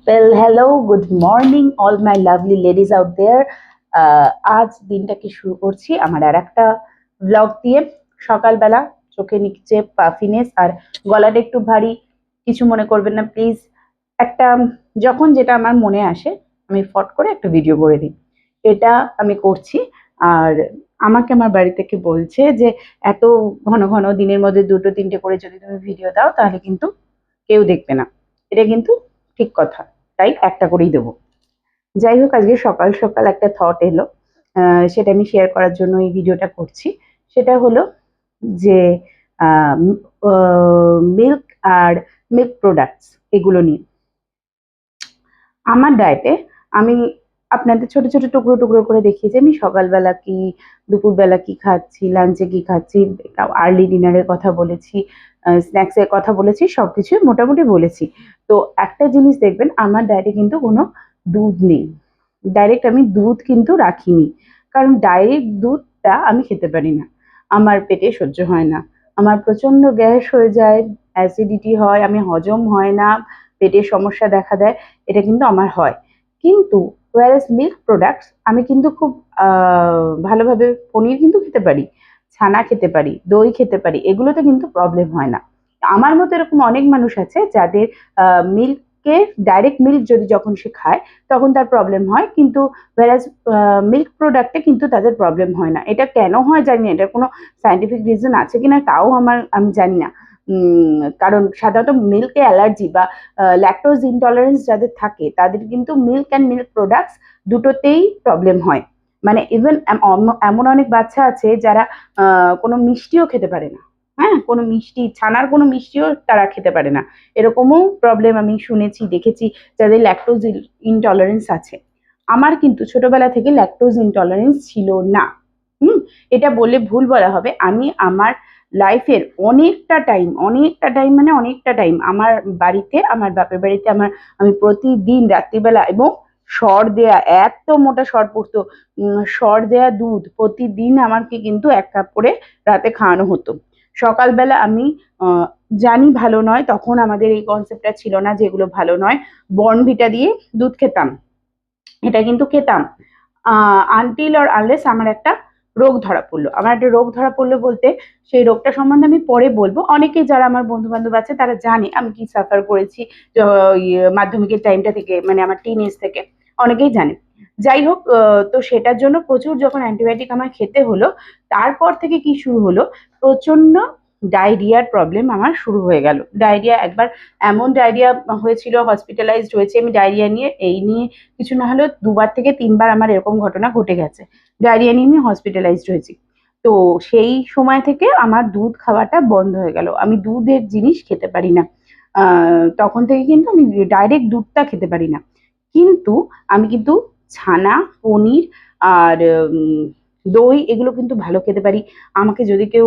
Well, hello, good morning, all my lovely ladies out there. আজ দিনটাকে শুরু করছি আমার আর একটা ব্লগ দিয়ে। সকালবেলা চোখে নিচে পাফিনেস আর গলাটা একটু ভারী, কিছু মনে করবেন না প্লিজ। একটা যখন যেটা আমার মনে আসে আমি ফট করে একটা ভিডিও করে দিই, এটা আমি করছি। আর আমাকে আমার বাড়ি থেকে বলছে যে এত ঘন ঘন দিনের মধ্যে দুটো তিনটে করে যদি তুমি ভিডিও দাও তাহলে কিন্তু কেউ দেখবে না। এটা কিন্তু ঠিক কথা, তাই একটা করেই দেবো। যাই হোক, আজকে সকাল সকাল একটা থট এলো, সেটা আমি শেয়ার করার জন্য এই ভিডিওটা করছি। সেটা হলো যে মিল্ক আর মিল্ক প্রোডাক্টস এগুলো নিয়ে আমার ডায়েটে আমি আপনাদের ছোট ছোট টুকরো টুকরো করে দেখিয়েছি আমি সকালবেলা কি, দুপুরবেলা কি খাচ্ছি, লাঞ্চে কি খাচ্ছি, আর্লি ডিনারের কথা বলেছি, স্ন্যাক্সের কথা বলেছি, সবকিছু মোটামুটি বলেছি। তো একটা জিনিস দেখবেন, আমার ডায়েটে কিন্তু কোনো দুধ নেই। ডাইরেক্ট আমি দুধ কিন্তু রাখিনি, কারণ ডাইরেক্ট দুধটা আমি খেতে পারি না, আমার পেটে সহ্য হয় না। আমার প্রচণ্ড গ্যাস হয়ে যায়, অ্যাসিডিটি হয়, আমি হজম হয় না, পেটের সমস্যা দেখা দেয়, এটা কিন্তু আমার হয়। কিন্তু ওয়ারেস মিল্ক প্রোডাক্টস আমি কিন্তু খুব ভালোভাবে পনির কিন্তু খেতে পারি, ছানা খেতে পারি, দই খেতে পারি, এগুলোতে কিন্তু প্রবলেম হয় না। আমার মতো এরকম অনেক মানুষ আছে যাদের মিল্ককে ডাইরেক্ট মিল্ক যদি যখন সে খায় তখন তার প্রবলেম হয়, কিন্তু ওয়ারাজ মিল্ক প্রোডাক্টে কিন্তু তাদের প্রবলেম হয় না। এটা কেন হয় জানি না, এটার কোনো সায়েন্টিফিক রিজন আছে কিনা তাও আমি জানি না। কারণ সাধারণত মিল্কে অ্যালার্জি বা ল্যাকটোজ ইনটলারেন্স যাদের থাকে তাদের কিন্তু মিল্ক অ্যান্ড মিল্ক প্রোডাক্টস দুটোতেই প্রবলেম হয়। মানে ইভেন এমন অনেক বাচ্চা আছে যারা কোনো মিষ্টিও খেতে পারে না। হ্যাঁ, কোনো মিষ্টি, ছানার কোনো মিষ্টিও তারা খেতে পারে না। এরকমও প্রবলেম আমি শুনেছি, দেখেছি, যাদের ল্যাকটোজ ইনটলারেন্স আছে। আমার কিন্তু ছোটবেলা থেকে ল্যাকটোজ ইনটলারেন্স ছিল না। হুম, এটা বললে ভুল বলা হবে। আমি আমার লাইফের অনেকটা টাইম মানে অনেকটা টাইম আমার বাড়িতে, আমার বাপের বাড়িতে আমি প্রতিদিন রাত্রিবেলা এবং সর দেয়া, এত মোটা সর পড়তো, সর দেয়া দুধ প্রতিদিন আমাকে কিন্তু 1 কাপ করে রাতে খাওয়ানো হতো। সকালবেলা আমি আহ, জানি ভালো নয়, তখন আমাদের এই কনসেপ্টটা ছিল না যেগুলো ভালো নয়, বর্নভিটা দিয়ে দুধ খেতাম, এটা কিন্তু খেতাম আনটিল অর আনলেস আমার একটা রোগ ধরা পড়লো। আমার একটা রোগ ধরা পড়লো বলতে, সেই রোগটা সম্বন্ধে আমি পরে বলবো। অনেকেই যারা আমার বন্ধু বান্ধব আছে তারা জানে আমি কি সাফার করেছি মাধ্যমিকের টাইমটা থেকে, মানে আমার টিন এজ থেকে অনেকেই জানে। যাই হোক, তো সেটার জন্য প্রচুর যখন অ্যান্টিবায়োটিক আমার খেতে হলো, তারপর থেকে কি শুরু হলো, প্রচন্ড ডায়রিয়ার প্রবলেম আমার শুরু হয়ে গেল। ডায়রিয়া একবার এমন ডায়রিয়া হয়েছিল, হসপিটালাইজড হয়েছে আমি ডায়রিয়া নিয়ে। এই নিয়ে কিছু না হলেও 2বার থেকে 3বার আমার এরকম ঘটনা ঘটে গেছে, ডায়রিয়া নিয়ে আমি হসপিটালাইজড হয়েছি। তো সেই সময় থেকে আমার দুধ খাওয়াটা বন্ধ হয়ে গেল, আমি দুধের জিনিস খেতে পারি না। তখন থেকে কিন্তু আমি ডাইরেক্ট দুধটা খেতে পারি না। কিন্তু আমি কিন্তু ছানা, পনির আর দই এগুলো কিন্তু ভালো খেতে পারি। আমাকে যদি কেউ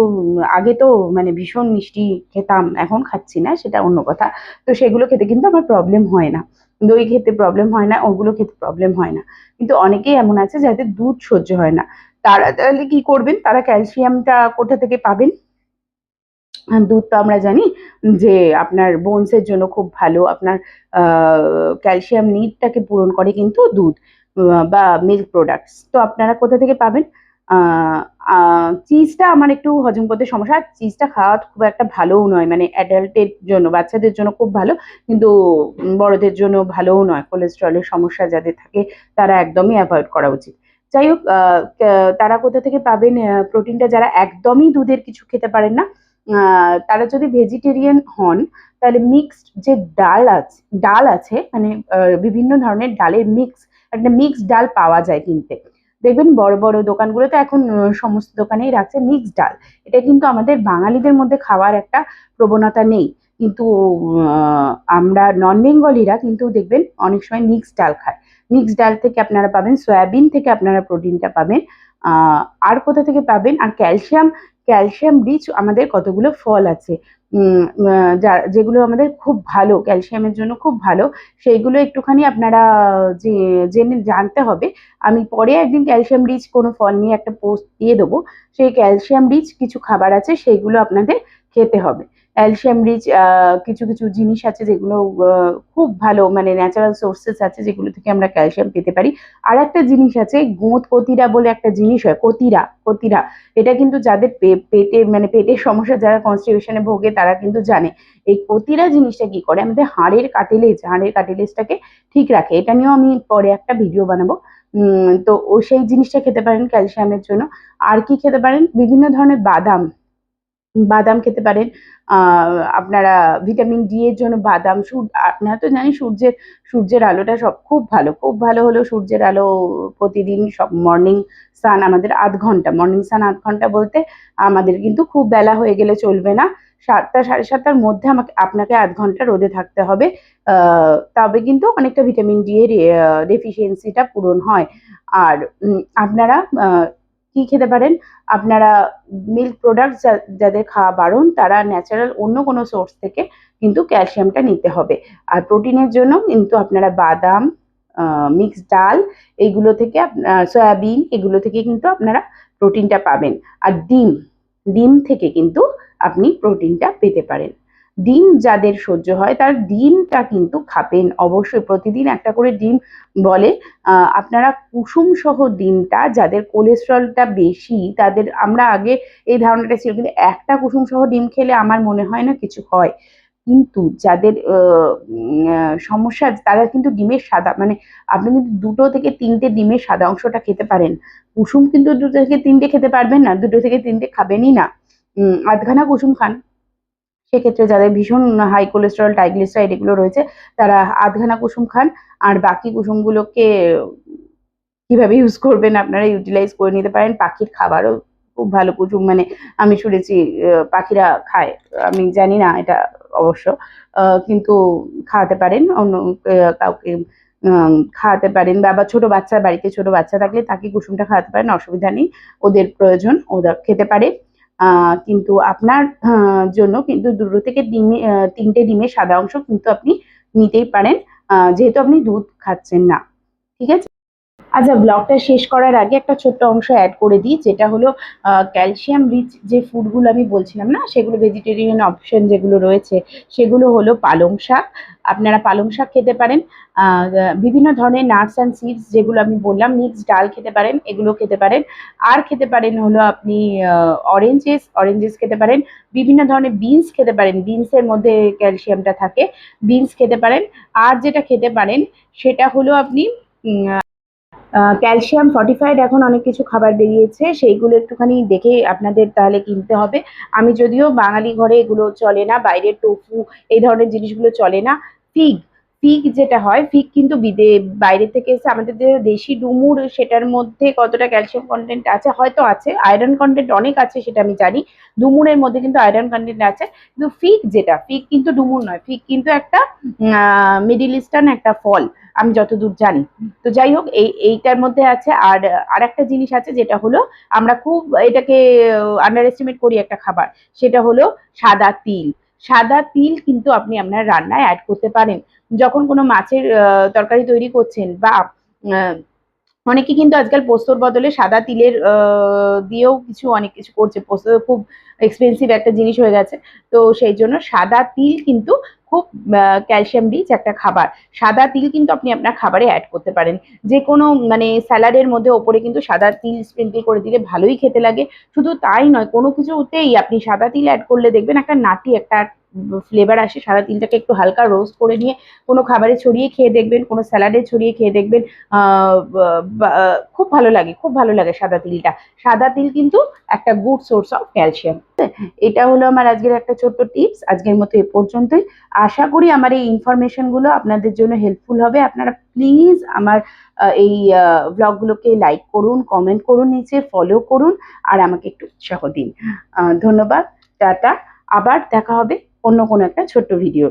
আগে তো মানে ভীষণ মিষ্টি খেতাম, এখন খাচ্ছি না, সেটা অন্য কথা। তো সেগুলো খেতে কিন্তু আমার প্রবলেম হয় না, দই খেতে প্রবলেম হয় না, ওগুলো খেতে প্রবলেম হয় না। কিন্তু অনেকেই এমন আছে যাদের দুধ সহ্য হয় না। তারা তাহলে কি করবেন, তারা ক্যালসিয়ামটা কোথা থেকে পাবেন? দুধ তো আমরা জানি যে আপনার বোনসের জন্য খুব ভালো, আপনার ক্যালসিয়াম নিডটাকে পূরণ করে কিন্তু দুধ বা মিল্ক প্রোডাক্টস। তো আপনারা কোথা থেকে পাবেন? চিজটা আমার একটু হজম করতে সমস্যা, আর চিজটা খাওয়া খুব একটা ভালোও নয়, মানে অ্যাডাল্টের জন্য, বাচ্চাদের জন্য খুব ভালো, কিন্তু বড়দের জন্য ভালোও নয়। কোলেস্ট্রলের সমস্যা যাদের থাকে তারা একদমই অ্যাভয়েড করা উচিত। যাই হোক, তারা কোথা থেকে পাবেন প্রোটিনটা? যারা একদমই দুধের কিছু খেতে পারেন না, তারা যদি ভেজিটেরিয়ান হন, তাহলে মিক্সড যে ডাল আছে, মানে বিভিন্ন ধরনের ডালের একটা মিক্সড ডাল পাওয়া যায় কিনতে। দেখবেন বড় বড় দোকানগুলোতে এখন সমস্ত দোকানেই রাখছে মিক্সড ডাল। এটা কিন্তু আমাদের বাঙালিদের মধ্যে খাওয়ার একটা প্রবণতা নেই, কিন্তু আমরা নন বেঙ্গলিরা কিন্তু দেখবেন অনেক সময় মিক্সড ডাল খায়। মিক্সড ডাল থেকে আপনারা পাবেন, সয়াবিন থেকে আপনারা প্রোটিনটা পাবেন। আর কোথা থেকে পাবেন? আর ক্যালসিয়াম রিচ আমাদের কতগুলো ফল আছে, যেগুলো আমাদের খুব ভালো, ক্যালসিয়ামের জন্য খুব ভালো, সেইগুলো একটুখানি আপনারা যে জেনে জানতে হবে। আমি পরে একদিন ক্যালসিয়াম রিচ কোনো ফল নিয়ে একটা পোস্ট দিয়ে দেবো। সেই ক্যালসিয়াম রিচ কিছু খাবার আছে, সেইগুলো আপনাদের খেতে হবে। ক্যালসিয়াম রিচ কিছু কিছু জিনিস আছে যেগুলো খুব ভালো, মানে ন্যাচারাল সোর্সেস আছে যেগুলো থেকে আমরা ক্যালসিয়াম পেতে পারি। আর একটা জিনিস আছে, গোঁদ কতিরা বলে একটা জিনিস হয়, কতিরা কতিরা, এটা কিন্তু যাদের পেটে মানে পেটের সমস্যা, যারা কনস্টিপেশনে ভোগে তারা কিন্তু জানে। এই কতিরা জিনিসটা কি করে, আমাদের হাড়ের কার্টিলেজটাকে ঠিক রাখে। এটা নিয়েও আমি পরে একটা ভিডিও বানাবো। তো ও সেই জিনিসটা খেতে পারেন ক্যালসিয়ামের জন্য। আর কি খেতে পারেন, বিভিন্ন ধরনের বাদাম, বাদাম খেতে পারেন। আপনারা ভিটামিন ডি এর জন্য বাদাম, আপনারা তো জানি সূর্যের আলোটা সব খুব ভালো, খুব ভালো হলো সূর্যের আলো প্রতিদিন সব মর্নিং সান আমাদের ৮ ঘন্টা, মর্নিং সান ৮ ঘন্টা বলতে আমাদের কিন্তু খুব বেলা হয়ে গেলে চলবে না, ৭টা ৭:৩০টার মধ্যে আপনাকে ৮ ঘন্টা রোদে থাকতে হবে। তবে কিন্তু অনেকটা ভিটামিন ডি এর ডেফিসিয়েন্সিটা পূরণ হয়। আর আপনারা কি খেতে পারেন, আপনারা মিল্ক প্রোডাক্ট যাদের খাওয়া বারণ তারা ন্যাচারাল অন্য কোনো সোর্স থেকে কিন্তু ক্যালসিয়ামটা নিতে হবে। আর প্রোটিনের জন্য কিন্তু আপনারা বাদাম, মিক্সড ডাল, এইগুলো থেকে সয়াবিন, এগুলো থেকে কিন্তু আপনারা প্রোটিনটা পাবেন। আর ডিম থেকে কিন্তু আপনি প্রোটিনটা পেতে পারেন। ডিম যাদের সহ্য হয় তার ডিমটা কিন্তু খাবেন অবশ্যই, প্রতিদিন একটা করে ডিম। বলে আপনারা কুসুম সহ ডিমটা, যাদের কোলেস্ট্রলটা বেশি তাদের, আমরা আগে এই ধারণাটা ছিল, কিন্তু একটা কুসুম সহ ডিম খেলে আমার মনে হয় না কিছু হয়। কিন্তু যাদের সমস্যা তারা কিন্তু ডিমের সাদা, মানে আপনি কিন্তু 2 থেকে 3টে ডিমের সাদা অংশটা খেতে পারেন। কুসুম কিন্তু 2 থেকে 3টে খেতে পারবেন না, 2 থেকে 3টে খাবেনই না। 8খানা কুসুম খান। সেক্ষেত্রে যাদের ভীষণ হাই কোলেস্টেরল, ট্রাইগ্লিসারাইড এগুলো রয়েছে তারা 8খানা কুসুম খান। আর বাকি কুসুমগুলোকে কিভাবে ইউজ করবেন আপনারা ইউটিলাইজ করে নিতে পারেন। পাখির খাবারও খুব ভালো কুসুম, মানে আমি শুনেছি পাখিরা খায়, আমি জানি না এটা অবশ্য, কিন্তু খাওয়াতে পারেন অন্য কাউকে, খাওয়াতে পারেন। বা ছোট বাচ্চা, বাড়িতে ছোট বাচ্চা থাকলে তাকে কুসুমটা খাওয়াতে পারেন, অসুবিধা নেই, ওদের প্রয়োজন ওরা খেতে পারে। কিন্তু আপনার জন্য কিন্তু 2 থেকে 3টে ডিমের সাদা অংশ কিন্তু আপনি নিতেই পারেন, যেহেতু আপনি দুধ খাচ্ছেন না। ঠিক আছে। আচ্ছা, ব্লগটা শেষ করার আগে একটা ছোট্ট অংশ অ্যাড করে দিই, যেটা হলো ক্যালসিয়াম রিচ যে ফুডগুলো আমি বলছিলাম না, সেগুলো ভেজিটেরিয়ান অপশন যেগুলো রয়েছে সেগুলো হলো পালং শাক। আপনারা পালং শাক খেতে পারেন, বিভিন্ন ধরনের নাটস অ্যান্ড সিডস যেগুলো আমি বললাম, মিক্সড ডাল খেতে পারেন, এগুলো খেতে পারেন। আর খেতে পারেন হলো আপনি অরেঞ্জেস খেতে পারেন, বিভিন্ন ধরনের বিনস খেতে পারেন, বিনসের মধ্যে ক্যালসিয়ামটা থাকে, বিনস খেতে পারেন। আর যেটা খেতে পারেন সেটা হলো আপনি ক্যালসিয়াম ফর্টিফাইড এখন অনেক কিছু খাবার বেরিয়েছে, সেইগুলো একটুখানি দেখে আপনাদের তাহলে কিনতে হবে। আমি যদিও বাঙালি ঘরে এগুলো চলে না, বাইরের টোফু এই ধরনের জিনিসগুলো চলে না। ফিগ, ফিগ যেটা হয়, ফিগ কিন্তু বাইরে থেকে এসে, আমাদের যে দেশি ডুমুর সেটার মধ্যে কতটা ক্যালসিয়াম কন্টেন্ট আছে, হয়তো আছে, আয়রন কন্টেন্ট অনেক আছে সেটা আমি জানি, ডুমুরের মধ্যে কিন্তু আয়রন কন্টেন্ট আছে। কিন্তু ফিগ কিন্তু ডুমুর নয়, ফিগ কিন্তু একটা মিডিল ইস্টার্ন একটা ফল, আমি যতদূর জানি। তো যাই হোক, এইটার মধ্যে আছে। আর একটা জিনিস আছে যেটা হলো, আমরা খুব এটাকে আন্ডার এস্টিমেট করি একটা খাবার, সেটা হলো সাদা তিল। সাদা তিল কিন্তু আপনি আপনার রান্নায় অ্যাড করতে পারেন, যখন কোনো মাছের তরকারি তৈরি করছেন, বা অনেকে কিন্তু আজকাল পোস্তর বদলে সাদা তিলের দিয়েও অনেক কিছু করছে। পোস্ত খুব এক্সপেন্সিভ একটা জিনিস হয়ে গেছে, তো সেই জন্য সাদা তিল কিন্তু খুব ক্যালসিয়াম রিচ একটা খাবার। সাদা তিল কিন্তু আপনি আপনার খাবারে অ্যাড করতে পারেন, যে কোনো মানে স্যালাডের মধ্যে ওপরে কিন্তু সাদা তিল স্প্রিঙ্কল করে দিলে ভালোই খেতে লাগে। শুধু তাই নয়, কোনো কিছুতেই আপনি সাদা তিল অ্যাড করলে দেখবেন একটা নাটি একটা ফ্লেভার আসে। সাদা তিলটাকে একটু হালকা রোস্ট করে নিয়ে কোনো খাবারে ছড়িয়ে খেয়ে দেখবেন, কোনো স্যালাডে ছড়িয়ে খেয়ে দেখবেন, খুব ভালো লাগে, খুব ভালো লাগে সাদা তিলটা। সাদা তিল কিন্তু একটা গুড সোর্স অফ ক্যালসিয়াম। এটা হলো আমার আজকের একটা ছোট্ট টিপস। আজকের মতো এ পর্যন্তই। আশা করি আমার এই ইনফরমেশনগুলো আপনাদের জন্য হেল্পফুল হবে। আপনারা প্লিজ আমার এই ব্লগগুলোকে লাইক করুন, কমেন্ট করুন, নিচে ফলো করুন, আর আমাকে একটু উৎসাহ দিন। ধন্যবাদ, টাটা। আবার দেখা হবে অন্য কোনো একটা ছোট্ট ভিডিও।